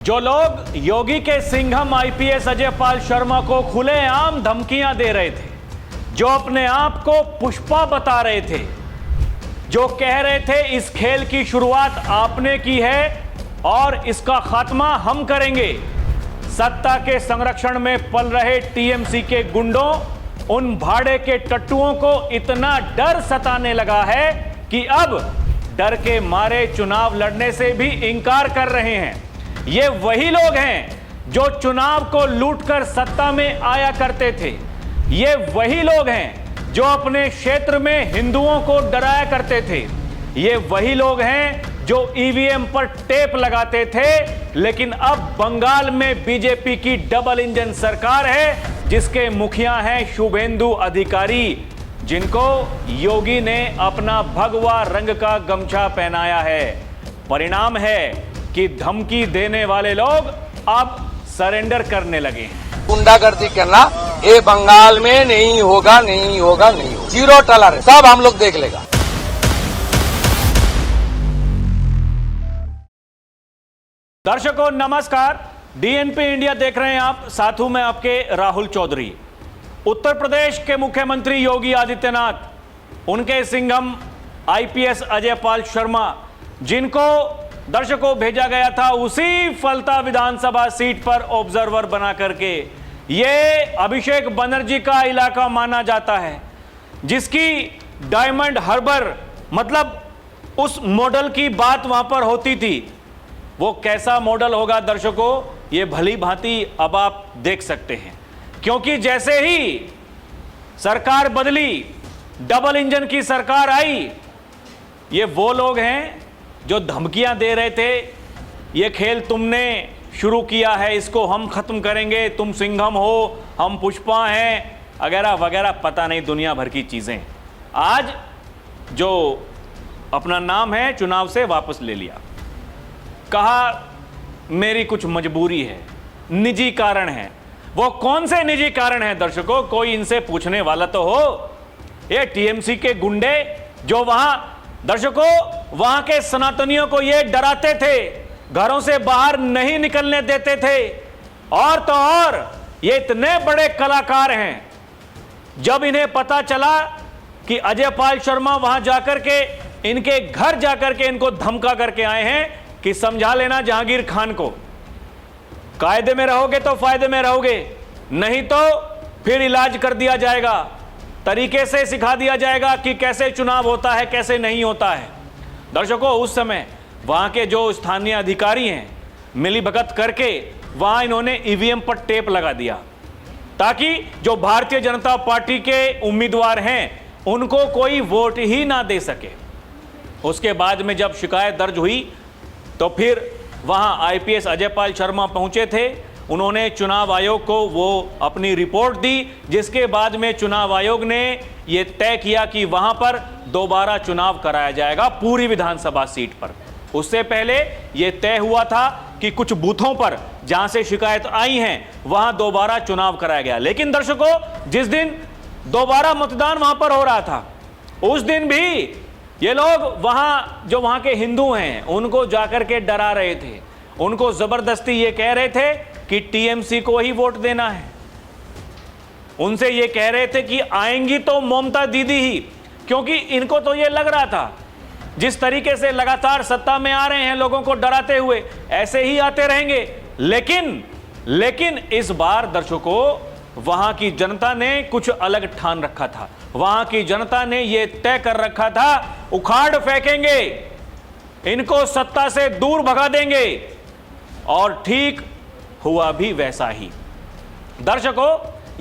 जो लोग योगी के सिंघम आईपीएस अजय पाल शर्मा को खुलेआम धमकियां दे रहे थे, जो अपने आप को पुष्पा बता रहे थे, जो कह रहे थे इस खेल की शुरुआत आपने की है और इसका खात्मा हम करेंगे, सत्ता के संरक्षण में पल रहे टीएमसी के गुंडों, उन भाड़े के टट्टुओं को इतना डर सताने लगा है कि अब डर के मारे चुनाव लड़ने से भी इंकार कर रहे हैं। ये वही लोग हैं जो चुनाव को लूटकर सत्ता में आया करते थे। ये वही लोग हैं जो अपने क्षेत्र में हिंदुओं को डराया करते थे। ये वही लोग हैं जो ईवीएम पर टेप लगाते थे, लेकिन अब बंगाल में बीजेपी की डबल इंजन सरकार है, जिसके मुखिया हैं शुभेंदु अधिकारी, जिनको योगी ने अपना भगवा रंग का गमछा पहनाया है। परिणाम है कि धमकी देने वाले लोग अब सरेंडर करने लगे हैं। गुंडागर्दी करना ये बंगाल में नहीं होगा, नहीं होगा, नहीं होगा। जीरो टॉलरेंस, सब हम लोग देख लेगा। दर्शकों नमस्कार, डीएनपी इंडिया देख रहे हैं आप, साथ हूं मैं आपके राहुल चौधरी। उत्तर प्रदेश के मुख्यमंत्री योगी आदित्यनाथ, उनके सिंघम आईपीएस अजय पाल शर्मा, जिनको दर्शकों भेजा गया था उसी फलता विधानसभा सीट पर ऑब्जर्वर बना करके, ये अभिषेक बनर्जी का इलाका माना जाता है, जिसकी डायमंड हार्बर मतलब उस मॉडल की बात वहां पर होती थी। वो कैसा मॉडल होगा दर्शकों, ये भली भांति अब आप देख सकते हैं, क्योंकि जैसे ही सरकार बदली, डबल इंजन की सरकार आई, ये वो लोग हैं जो धमकियां दे रहे थे, ये खेल तुमने शुरू किया है, इसको हम खत्म करेंगे, तुम सिंघम हो, हम पुष्पा हैं, वगैरह वगैरह, पता नहीं दुनिया भर की चीजें। आज जो अपना नाम है चुनाव से वापस ले लिया, कहा मेरी कुछ मजबूरी है, निजी कारण है। वो कौन से निजी कारण है दर्शकों, कोई इनसे पूछने वाला तो हो। ये टीएमसी के गुंडे जो वहां दर्शकों वहां के सनातनियों को ये डराते थे, घरों से बाहर नहीं निकलने देते थे, और तो और ये इतने बड़े कलाकार हैं, जब इन्हें पता चला कि अजय पाल शर्मा वहां जाकर के इनके घर जाकर के इनको धमका करके आए हैं कि समझा लेना जहांगीर खान को, कायदे में रहोगे तो फायदे में रहोगे, नहीं तो फिर इलाज कर दिया जाएगा, तरीके से सिखा दिया जाएगा कि कैसे चुनाव होता है, कैसे नहीं होता है। दर्शकों उस समय वहां के जो स्थानीय अधिकारी हैं, मिलीभगत करके वहां इन्होंने ईवीएम पर टेप लगा दिया, ताकि जो भारतीय जनता पार्टी के उम्मीदवार हैं उनको कोई वोट ही ना दे सके। उसके बाद में जब शिकायत दर्ज हुई तो फिर वहां आईपीएस अजय पाल शर्मा पहुंचे थे, उन्होंने चुनाव आयोग को वो अपनी रिपोर्ट दी, जिसके बाद में चुनाव आयोग ने ये तय किया कि वहां पर दोबारा चुनाव कराया जाएगा पूरी विधानसभा सीट पर। उससे पहले ये तय हुआ था कि कुछ बूथों पर जहां से शिकायत आई हैं वहां दोबारा चुनाव कराया गया। लेकिन दर्शकों जिस दिन दोबारा मतदान वहां पर हो रहा था, उस दिन भी ये लोग वहां जो वहां के हिंदू हैं उनको जाकर के डरा रहे थे, उनको जबरदस्ती ये कह रहे थे कि टीएमसी को ही वोट देना है। उनसे ये कह रहे थे कि आएंगी तो ममता दीदी ही, क्योंकि इनको तो ये लग रहा था जिस तरीके से लगातार सत्ता में आ रहे हैं लोगों को डराते हुए, ऐसे ही आते रहेंगे। लेकिन इस बार दर्शकों वहां की जनता ने कुछ अलग ठान रखा था। वहां की जनता ने यह तय कर रखा था, उखाड़ फेंकेंगे, इनको सत्ता से दूर भगा देंगे, और ठीक हुआ भी वैसा ही। दर्शकों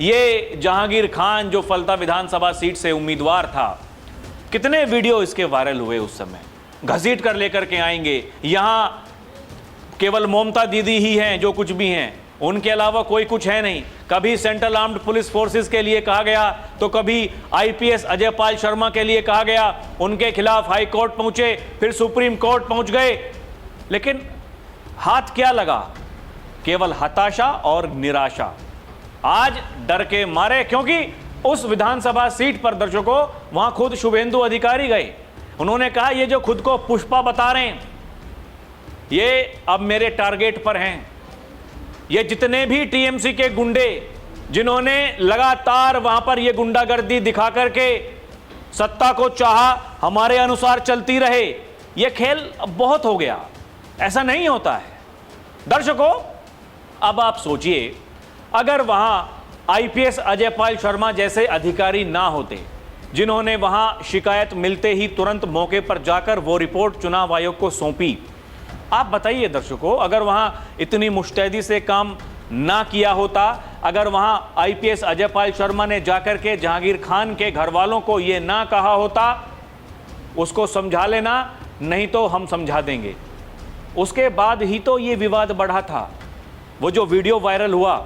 ये जहांगीर खान जो फलता विधानसभा सीट से उम्मीदवार था, कितने वीडियो इसके वायरल हुए उस समय, घसीट कर लेकर के आएंगे, यहां केवल ममता दीदी ही हैं जो कुछ भी हैं, उनके अलावा कोई कुछ है नहीं। कभी सेंट्रल आर्म्ड पुलिस फोर्सेस के लिए कहा गया, तो कभी आईपीएस अजय पाल शर्मा के लिए कहा गया, उनके खिलाफ हाई कोर्ट पहुंचे, फिर सुप्रीम कोर्ट पहुंच गए, लेकिन हाथ क्या लगा, केवल हताशा और निराशा। आज डर के मारे, क्योंकि उस विधानसभा सीट पर दर्शकों वहां खुद शुभेंदु अधिकारी गए, उन्होंने कहा ये जो खुद को पुष्पा बता रहे हैं, ये अब मेरे टारगेट पर हैं। ये जितने भी टीएमसी के गुंडे जिन्होंने लगातार वहां पर ये गुंडागर्दी दिखा करके सत्ता को चाहा, हमारे अनुसार चलती रहे, ये खेल अब बहुत हो गया, ऐसा नहीं होता है। दर्शकों, अब आप सोचिए, अगर वहां आईपीएस अजय पाल शर्मा जैसे अधिकारी ना होते, जिन्होंने वहां शिकायत मिलते ही तुरंत मौके पर जाकर वो रिपोर्ट चुनाव आयोग को सौंपी, आप बताइए दर्शकों, अगर वहां इतनी मुस्तैदी से काम ना किया होता, अगर वहां आईपीएस अजय पाल शर्मा ने जाकर के जहांगीर खान के घर वालों को यह ना कहा होता, उसको समझा लेना, नहीं तो हम समझा देंगे। उसके बाद ही तो ये विवाद बढ़ा था। वो जो वीडियो वायरल हुआ,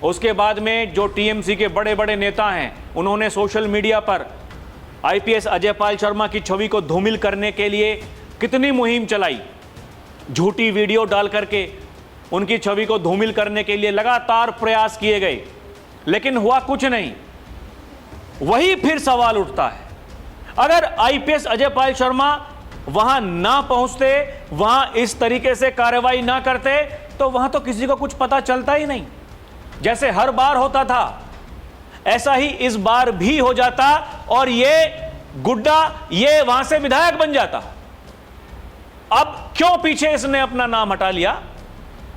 उसके बाद में जो टीएमसी के बड़े बड़े नेता हैं, उन्होंने सोशल मीडिया पर आईपीएस अजय पाल शर्मा की छवि को धूमिल करने के लिए कितनी मुहिम चलाई। झूठी वीडियो डाल करके उनकी छवि को धूमिल करने के लिए लगातार प्रयास किए गए, लेकिन हुआ कुछ नहीं। वही फिर सवाल उठता है, अगर आईपीएस अजय पाल शर्मा वहां ना पहुंचते, वहां इस तरीके से कार्रवाई ना करते, तो वहां तो किसी को कुछ पता चलता ही नहीं। जैसे हर बार होता था, ऐसा ही इस बार भी हो जाता और ये गुड्डा ये वहां से विधायक बन जाता। अब क्यों पीछे इसने अपना नाम हटा लिया?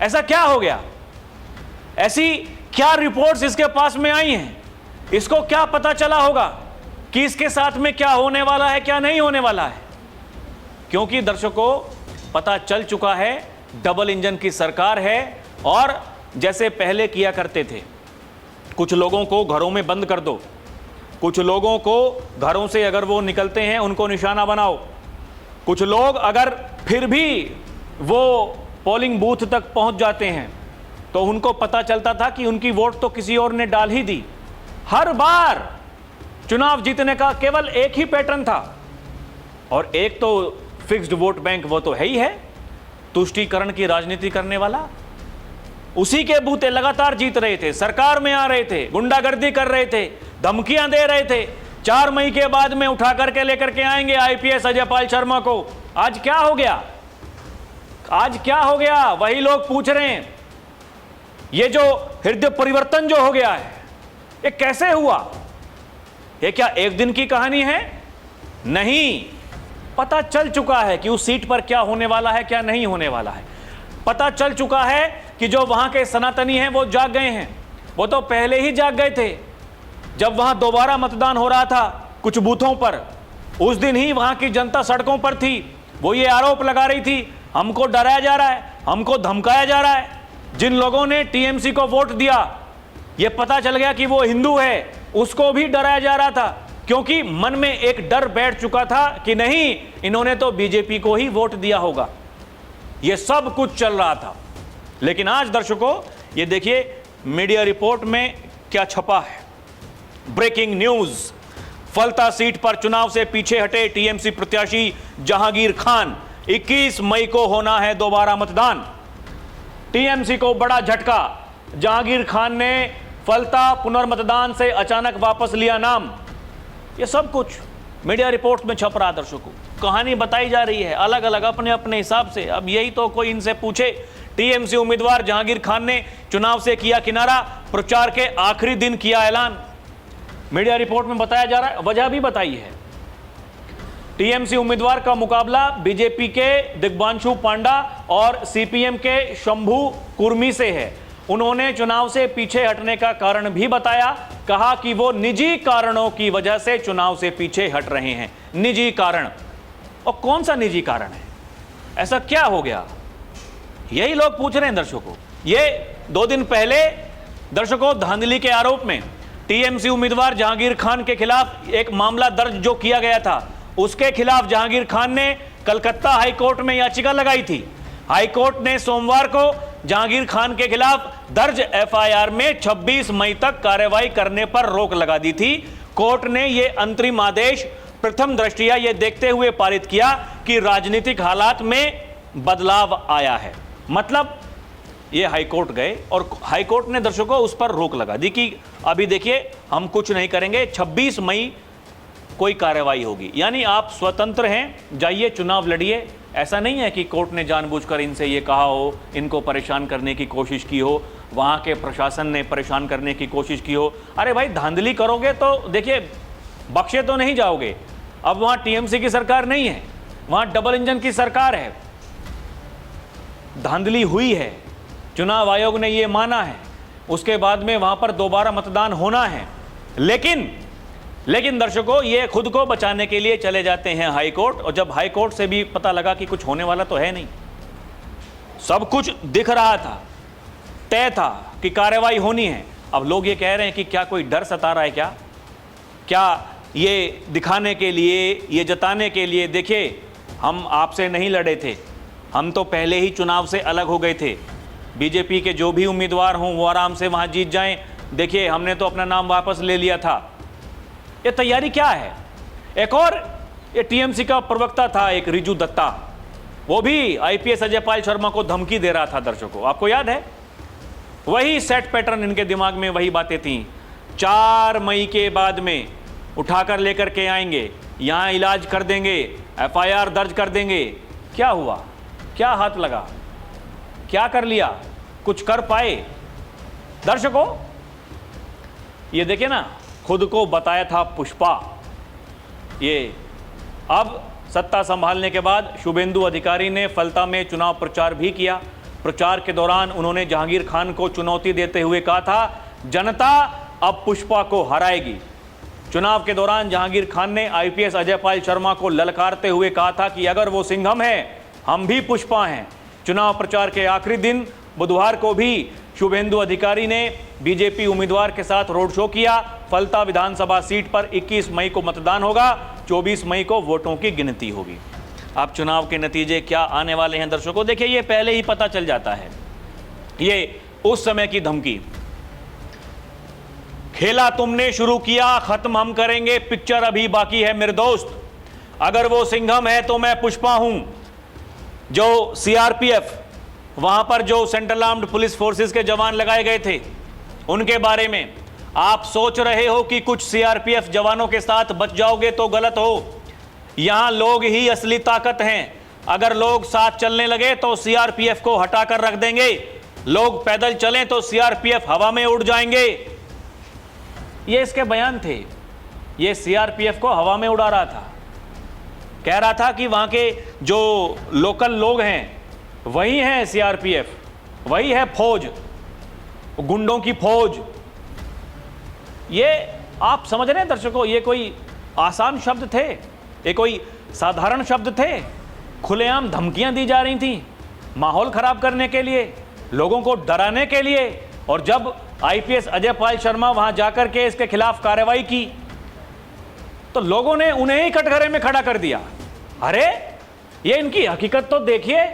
ऐसा क्या हो गया? ऐसी क्या रिपोर्ट्स इसके पास में आई हैं? इसको क्या पता चला होगा कि इसके साथ में क्या होने वाला है, क्या नहीं होने वाला है? क्योंकि दर्शकों, पता चल चुका है डबल इंजन की सरकार है और जैसे पहले किया करते थे, कुछ लोगों को घरों में बंद कर दो, कुछ लोगों को घरों से अगर वो निकलते हैं उनको निशाना बनाओ, कुछ लोग अगर फिर भी वो पोलिंग बूथ तक पहुंच जाते हैं तो उनको पता चलता था कि उनकी वोट तो किसी और ने डाल ही दी। हर बार चुनाव जीतने का केवल एक ही पैटर्न था, और एक तो फिक्स्ड वोट बैंक, वो तो है ही है, तुष्टीकरण की राजनीति करने वाला। उसी के बूते लगातार जीत रहे थे, सरकार में आ रहे थे, गुंडागर्दी कर रहे थे, धमकियां दे रहे थे। 4 मई के बाद में उठा करके लेकर के आएंगे आईपीएस अजय पाल शर्मा को। आज क्या हो गया? आज क्या हो गया? वही लोग पूछ रहे हैं। ये जो हृदय परिवर्तन जो हो गया है, ये कैसे हुआ? ये क्या एक दिन की कहानी है? नहीं, पता चल चुका है कि उस सीट पर क्या होने वाला है, क्या नहीं होने वाला है। पता चल चुका है कि जो वहां के सनातनी हैं वो जाग गए हैं। वो तो पहले ही जाग गए थे। जब वहां दोबारा मतदान हो रहा था कुछ बूथों पर, उस दिन ही वहां की जनता सड़कों पर थी। वो ये आरोप लगा रही थी, हमको डराया जा रहा है, हमको धमकाया जा रहा है। जिन लोगों ने टीएमसी को वोट दिया, ये पता चल गया कि वो हिंदू है, उसको भी डराया जा रहा था, क्योंकि मन में एक डर बैठ चुका था कि नहीं, इन्होंने तो बीजेपी को ही वोट दिया होगा। ये सब कुछ चल रहा था। लेकिन आज दर्शकों, ये देखिए मीडिया रिपोर्ट में क्या छपा है। ब्रेकिंग न्यूज, फलता सीट पर चुनाव से पीछे हटे टीएमसी प्रत्याशी जहांगीर खान। 21 मई को होना है दोबारा मतदान। टीएमसी को बड़ा झटका, जहांगीर खान ने फलता पुनर्मतदान से अचानक वापस लिया नाम। ये सब कुछ मीडिया रिपोर्ट में छप रहा। दर्शकों, कहानी बताई जा रही है अलग अलग अपने अपने हिसाब से। अब यही तो कोई इनसे पूछे। टीएमसी उम्मीदवार जहांगीर खान ने चुनाव से किया किनारा, प्रचार के आखिरी दिन किया ऐलान। मीडिया रिपोर्ट में बताया जा रहा है, वजह भी बताई है। टीएमसी उम्मीदवार का मुकाबला बीजेपी के दिग्बांशु पांडा और सीपीएम के शंभू कुर्मी से है। उन्होंने चुनाव से पीछे हटने का कारण भी बताया, कहा कि वो निजी कारणों की वजह से चुनाव से पीछे हट रहे हैं। निजी कारण, और कौन सा निजी कारण है? ऐसा क्या हो गया? यही लोग पूछ रहे हैं दर्शकों। ये 2 दिन पहले दर्शकों धांधली के आरोप में टीएमसी उम्मीदवार जहांगीर खान के खिलाफ एक मामला दर्ज जो किया गया था, उसके खिलाफ जहांगीर खान ने कलकत्ता हाईकोर्ट में याचिका लगाई थी। हाईकोर्ट ने सोमवार को जहांगीर खान के खिलाफ दर्ज एफआईआर में 26 मई तक कार्रवाई करने पर रोक लगा दी थी। कोर्ट ने यह अंतरिम आदेश प्रथम दृष्टया यह देखते हुए पारित किया कि राजनीतिक हालात में बदलाव आया है। मतलब ये हाईकोर्ट गए और हाईकोर्ट ने दर्शकों उस पर रोक लगा दी कि अभी देखिए हम कुछ नहीं करेंगे, 26 मई कोई कार्रवाई होगी। यानी आप स्वतंत्र हैं, जाइए चुनाव लड़िए, ऐसा नहीं है कि कोर्ट ने जानबूझकर इनसे ये कहा हो, इनको परेशान करने की कोशिश की हो, वहाँ के प्रशासन ने परेशान करने की कोशिश की हो। अरे भाई, धांधली करोगे तो देखिए बख्शे तो नहीं जाओगे। अब वहाँ टीएमसी की सरकार नहीं है, वहाँ डबल इंजन की सरकार है। धांधली हुई है, चुनाव आयोग ने ये माना है, उसके बाद में वहाँ पर दोबारा मतदान होना है। लेकिन दर्शकों, ये खुद को बचाने के लिए चले जाते हैं हाई कोर्ट, और जब हाई कोर्ट से भी पता लगा कि कुछ होने वाला तो है नहीं, सब कुछ दिख रहा था, तय था कि कार्रवाई होनी है। अब लोग ये कह रहे हैं कि क्या कोई डर सता रहा है, क्या ये दिखाने के लिए, ये जताने के लिए, देखिए हम आपसे नहीं लड़े थे, हम तो पहले ही चुनाव से अलग हो गए थे। बीजेपी के जो भी उम्मीदवार हों वो आराम से वहाँ जीत जाएं, देखिए हमने तो अपना नाम वापस ले लिया था। ये तैयारी क्या है? एक और ये टीएमसी का प्रवक्ता था, एक रिजू दत्ता, वो भी आईपीएस अजय पाल शर्मा को धमकी दे रहा था। दर्शकों, आपको याद है? वही सेट पैटर्न इनके दिमाग में, वही बातें थी। 4 मई के बाद में उठाकर लेकर के आएंगे, यहाँ इलाज कर देंगे, एफआईआर दर्ज कर देंगे। क्या हुआ? क्या हाथ लगा? क्या कर लिया? कुछ कर पाए? दर्शकों, ये देखिए ना, खुद को बताया था पुष्पा। ये अब सत्ता संभालने के बाद शुभेंदु अधिकारी ने फलता में चुनाव प्रचार भी किया। प्रचार के दौरान उन्होंने जहांगीर खान को चुनौती देते हुए कहा था, जनता अब पुष्पा को हराएगी। चुनाव के दौरान जहांगीर खान ने आईपीएस अजय पाल शर्मा को ललकारते हुए कहा था कि अगर वो सिंघम है, हम भी पुष्पा हैं। चुनाव प्रचार के आखिरी दिन बुधवार को भी शुभेंदु अधिकारी ने बीजेपी उम्मीदवार के साथ रोड शो किया। फलता विधानसभा सीट पर 21 मई को मतदान होगा, 24 मई को वोटों की गिनती होगी। अब चुनाव के नतीजे क्या आने वाले हैं दर्शकों, देखिए ये पहले ही पता चल जाता है। ये उस समय की धमकी, खेला तुमने शुरू किया, खत्म हम करेंगे, पिक्चर अभी बाकी है मेरे दोस्त। अगर वो सिंघम है तो मैं पुष्पा हूं। जो सीआरपीएफ, वहां पर जो सेंट्रल आर्म्ड पुलिस फोर्सेस के जवान लगाए गए थे, उनके बारे में आप सोच रहे हो कि कुछ सीआरपीएफ जवानों के साथ बच जाओगे तो गलत हो। यहां लोग ही असली ताकत हैं। अगर लोग साथ चलने लगे तो सीआरपीएफ को हटाकर रख देंगे। लोग पैदल चलें तो सीआरपीएफ हवा में उड़ जाएंगे। ये इसके बयान थे। ये सीआरपीएफ को हवा में उड़ा रहा था, कह रहा था कि वहां के जो लोकल लोग हैं वही है सीआरपीएफ, वही है फौज, गुंडों की फौज। ये आप समझ रहे हैं दर्शकों, ये कोई आसान शब्द थे, ये कोई साधारण शब्द थे? खुलेआम धमकियां दी जा रही थी माहौल खराब करने के लिए, लोगों को डराने के लिए। और जब आईपीएस अजय पाल शर्मा वहां जाकर के इसके खिलाफ कार्रवाई की तो लोगों ने उन्हें ही कटघरे में खड़ा कर दिया। अरे ये इनकी हकीकत तो देखिए,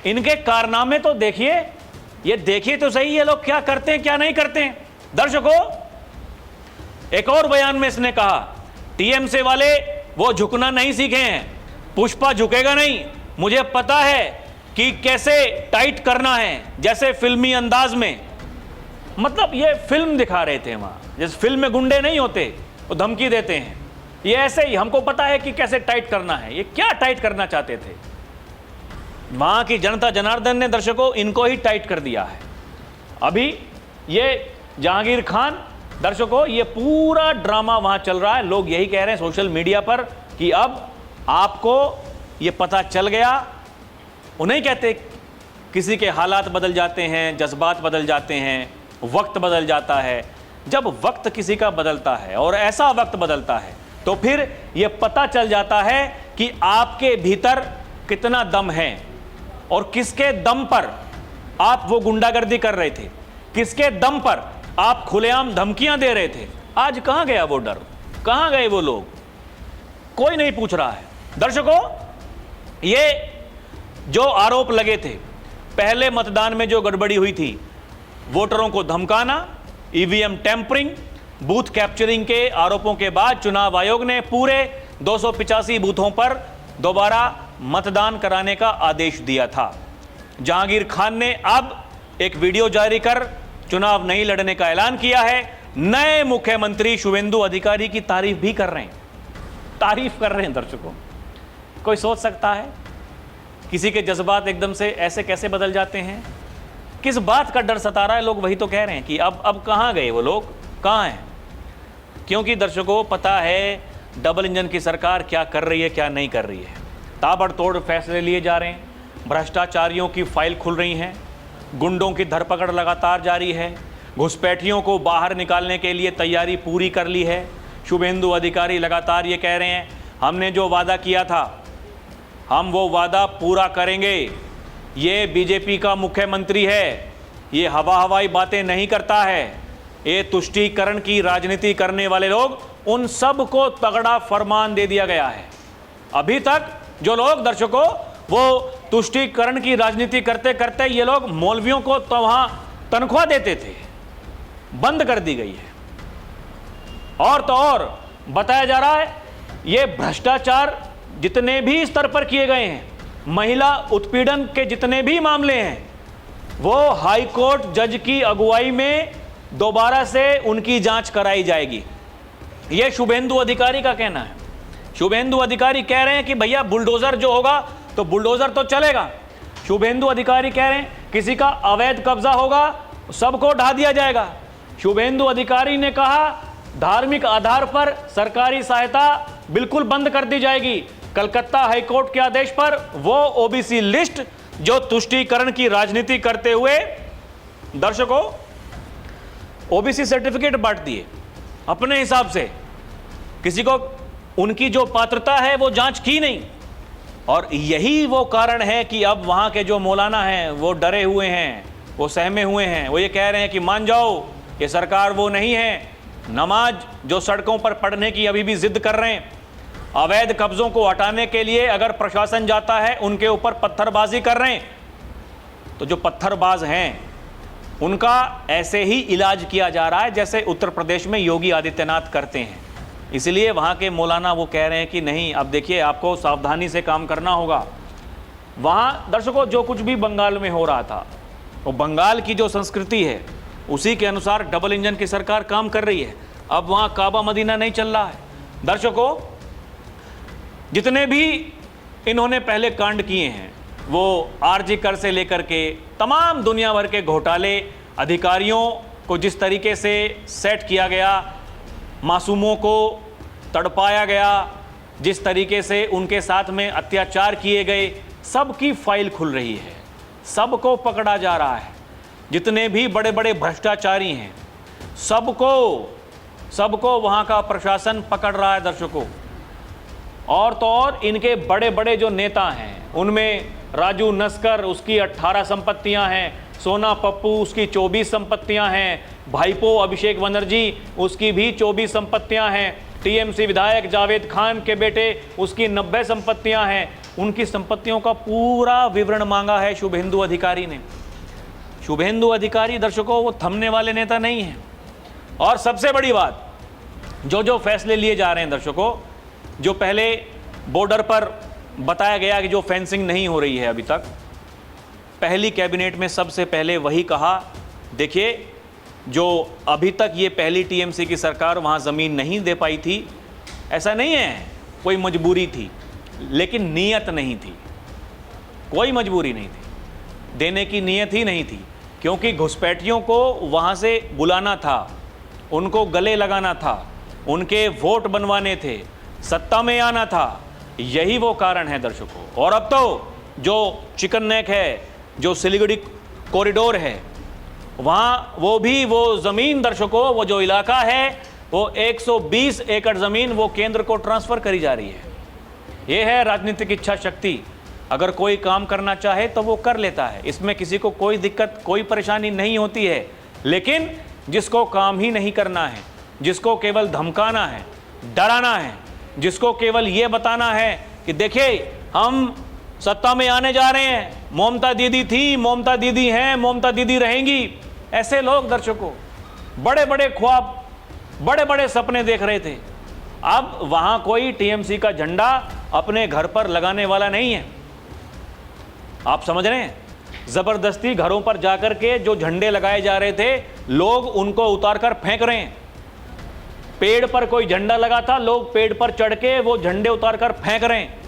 इनके कारनामे तो देखिए, ये देखिए तो सही ये लोग क्या करते हैं क्या नहीं करते हैं। दर्शकों, एक और बयान में इसने कहा, टीएमसी वाले वो झुकना नहीं सीखे हैं, पुष्पा झुकेगा नहीं। मुझे पता है कि कैसे टाइट करना है, जैसे फिल्मी अंदाज में। मतलब ये फिल्म दिखा रहे थे वहां, जैसे फिल्म में गुंडे नहीं होते वो धमकी देते हैं, ये ऐसे ही हमको पता है कि कैसे टाइट करना है। ये क्या टाइट करना चाहते थे? वहां की जनता जनार्दन ने दर्शकों इनको ही टाइट कर दिया है। अभी ये जहांगीर खान, दर्शकों ये पूरा ड्रामा वहां चल रहा है। लोग यही कह रहे हैं सोशल मीडिया पर कि अब आपको ये पता चल गया। उन्हें कहते किसी के हालात बदल जाते हैं, जज्बात बदल जाते हैं, वक्त बदल जाता है। जब वक्त किसी का बदलता है और ऐसा वक्त बदलता है तो फिर यह पता चल जाता है कि आपके भीतर कितना दम है और किसके दम पर आप वो गुंडागर्दी कर रहे थे, किसके दम पर आप खुलेआम धमकियां दे रहे थे। आज कहां गया वो डर, कहां गए वो लोग? कोई नहीं पूछ रहा है। दर्शकों, ये जो आरोप लगे थे, पहले मतदान में जो गड़बड़ी हुई थी, वोटरों को धमकाना, ईवीएम टैंपरिंग, बूथ कैप्चरिंग के आरोपों के बाद चुनाव आयोग ने पूरे 285 बूथों पर दोबारा मतदान कराने का आदेश दिया था। जहांगीर खान ने अब एक वीडियो जारी कर चुनाव नहीं लड़ने का ऐलान किया है। नए मुख्यमंत्री शुभेंदु अधिकारी की तारीफ भी कर रहे हैं, तारीफ कर रहे हैं। दर्शकों, कोई सोच सकता है किसी के जज्बात एकदम से ऐसे कैसे बदल जाते हैं? किस बात का डर सता रहा है? लोग वही तो कह रहे हैं कि अब कहाँ गए वो लोग, कहाँ हैं? क्योंकि दर्शकों पता है डबल इंजन की सरकार क्या कर रही है, क्या नहीं कर रही है। ताबड़तोड़ फैसले लिए जा रहे हैं, भ्रष्टाचारियों की फाइल खुल रही हैं, गुंडों की धरपकड़ लगातार जारी है, घुसपैठियों को बाहर निकालने के लिए तैयारी पूरी कर ली है। शुभेंदु अधिकारी लगातार ये कह रहे हैं हमने जो वादा किया था हम वो वादा पूरा करेंगे। ये बीजेपी का मुख्यमंत्री है, ये हवाई बातें नहीं करता है। ये तुष्टीकरण की राजनीति करने वाले लोग, उन सब को तगड़ा फरमान दे दिया गया है। अभी तक जो लोग दर्शकों वो तुष्टीकरण की राजनीति करते करते ये लोग मौलवियों को तो वहां तनख्वाह देते थे, बंद कर दी गई है। और तो और बताया जा रहा है ये भ्रष्टाचार जितने भी स्तर पर किए गए हैं, महिला उत्पीड़न के जितने भी मामले हैं, वो हाई कोर्ट जज की अगुवाई में दोबारा से उनकी जांच कराई जाएगी। यह शुभेंदु अधिकारी का कहना है। शुभेंदु अधिकारी कह रहे हैं कि भैया बुलडोजर जो होगा तो बुलडोजर तो चलेगा। शुभेंदु अधिकारी कह रहे हैं किसी का अवैध कब्जा होगा सबको ढा दिया जाएगा। शुभेंदु अधिकारी ने कहा धार्मिक आधार पर सरकारी सहायता बिल्कुल बंद कर दी जाएगी। कलकत्ता हाईकोर्ट के आदेश पर वो ओबीसी लिस्ट जो तुष्टीकरण की राजनीति करते हुए दर्शकों ओबीसी सर्टिफिकेट बांट दिए अपने हिसाब से, किसी को उनकी जो पात्रता है वो जांच की नहीं। और यही वो कारण है कि अब वहां के जो मौलाना हैं वो डरे हुए हैं, वो सहमे हुए हैं। वो ये कह रहे हैं कि मान जाओ ये सरकार वो नहीं है। नमाज जो सड़कों पर पढ़ने की अभी भी जिद कर रहे हैं, अवैध कब्जों को हटाने के लिए अगर प्रशासन जाता है उनके ऊपर पत्थरबाजी कर रहे हैं, तो जो पत्थरबाज हैं उनका ऐसे ही इलाज किया जा रहा है जैसे उत्तर प्रदेश में योगी आदित्यनाथ करते हैं। इसलिए वहाँ के मौलाना वो कह रहे हैं कि नहीं, अब देखिए आपको सावधानी से काम करना होगा। वहाँ दर्शकों जो कुछ भी बंगाल में हो रहा था, वो बंगाल की जो संस्कृति है उसी के अनुसार डबल इंजन की सरकार काम कर रही है। अब वहाँ काबा मदीना नहीं चल रहा है। दर्शकों जितने भी इन्होंने पहले कांड किए हैं, वो आरजी कर से लेकर के तमाम दुनिया भर के घोटाले, अधिकारियों को जिस तरीके से सेट किया गया, मासूमों को तड़पाया गया, जिस तरीके से उनके साथ में अत्याचार किए गए, सबकी फाइल खुल रही है, सबको पकड़ा जा रहा है। जितने भी बड़े बड़े भ्रष्टाचारी हैं सबको वहाँ का प्रशासन पकड़ रहा है दर्शकों। और तो और इनके बड़े बड़े जो नेता हैं उनमें राजू नस्कर, उसकी 18 संपत्तियां हैं, सोना पप्पू उसकी 24 संपत्तियां हैं, भाईपो अभिषेक बनर्जी उसकी भी 24 संपत्तियां हैं, टीएमसी विधायक जावेद खान के बेटे उसकी 90 संपत्तियां हैं। उनकी संपत्तियों का पूरा विवरण मांगा है शुभेंदु अधिकारी ने। शुभेंदु अधिकारी दर्शकों वो थमने वाले नेता नहीं हैं। और सबसे बड़ी बात, जो फैसले लिए जा रहे हैं दर्शकों, जो पहले बॉर्डर पर बताया गया कि जो फेंसिंग नहीं हो रही है अभी तक, पहली कैबिनेट में सबसे पहले वही कहा, देखिए जो अभी तक ये पहली टीएमसी की सरकार वहाँ ज़मीन नहीं दे पाई थी, ऐसा नहीं है कोई मजबूरी थी, लेकिन नीयत नहीं थी। कोई मजबूरी नहीं थी, देने की नीयत ही नहीं थी, क्योंकि घुसपैठियों को वहाँ से बुलाना था, उनको गले लगाना था, उनके वोट बनवाने थे, सत्ता में आना था। यही वो कारण है दर्शकों। और अब तो जो चिकन नेक है, जो सिलीगुड़ी कॉरिडोर है, वहाँ वो ज़मीन दर्शकों, वो जो इलाका है वो 120 एकड़ ज़मीन वो केंद्र को ट्रांसफ़र करी जा रही है। ये है राजनीतिक इच्छा शक्ति। अगर कोई काम करना चाहे तो वो कर लेता है, इसमें किसी को कोई दिक्कत, कोई परेशानी नहीं होती है। लेकिन जिसको काम ही नहीं करना है, जिसको केवल धमकाना है, डराना है, जिसको केवल ये बताना है कि देखिए हम सत्ता में आने जा रहे हैं, ममता दीदी थी, ममता दीदी हैं, ममता दीदी रहेंगी, ऐसे लोग दर्शकों बड़े बड़े ख्वाब, बड़े बड़े सपने देख रहे थे। अब वहां कोई टीएमसी का झंडा अपने घर पर लगाने वाला नहीं है। आप समझ रहे हैं? जबरदस्ती घरों पर जाकर के जो झंडे लगाए जा रहे थे, लोग उनको उतारकर फेंक रहे हैं। पेड़ पर कोई झंडा लगा था, लोग पेड़ पर चढ़ के वो झंडे उतारकर फेंक रहे हैं।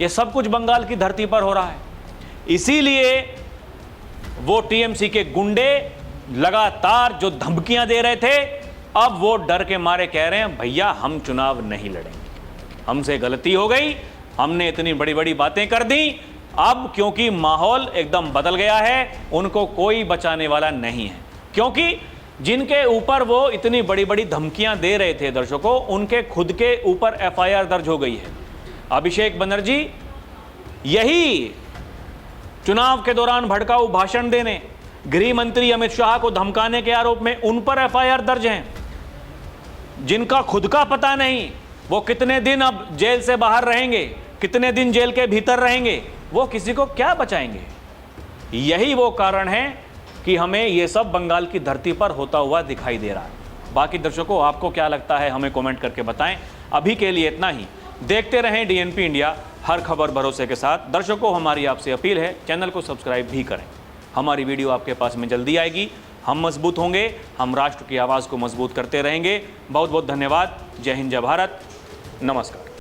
ये सब कुछ बंगाल की धरती पर हो रहा है। इसीलिए वो टीएमसी के गुंडे लगातार जो धमकियां दे रहे थे, अब वो डर के मारे कह रहे हैं भैया हम चुनाव नहीं लड़ेंगे, हमसे गलती हो गई, हमने इतनी बड़ी बड़ी बातें कर दी। अब क्योंकि माहौल एकदम बदल गया है, उनको कोई बचाने वाला नहीं है, क्योंकि जिनके ऊपर वो इतनी बड़ी बड़ी धमकियां दे रहे थे दर्शकों, उनके खुद के ऊपर एफआईआर दर्ज हो गई है। अभिषेक बनर्जी यही चुनाव के दौरान भड़काऊ भाषण देने, गृह मंत्री अमित शाह को धमकाने के आरोप में उन पर एफआईआर दर्ज हैं। जिनका खुद का पता नहीं वो कितने दिन अब जेल से बाहर रहेंगे, कितने दिन जेल के भीतर रहेंगे, वो किसी को क्या बचाएंगे। यही वो कारण है कि हमें ये सब बंगाल की धरती पर होता हुआ दिखाई दे रहा है। बाकी दर्शकों आपको क्या लगता है हमें कमेंट करके बताएं। अभी के लिए इतना ही। देखते रहें डीएनपी इंडिया, हर खबर भरोसे के साथ। दर्शकों हमारी आपसे अपील है, चैनल को सब्सक्राइब भी करें। हमारी वीडियो आपके पास में जल्दी आएगी। हम मजबूत होंगे, हम राष्ट्र की आवाज़ को मजबूत करते रहेंगे। बहुत बहुत धन्यवाद। जय हिंद, जय भारत, नमस्कार।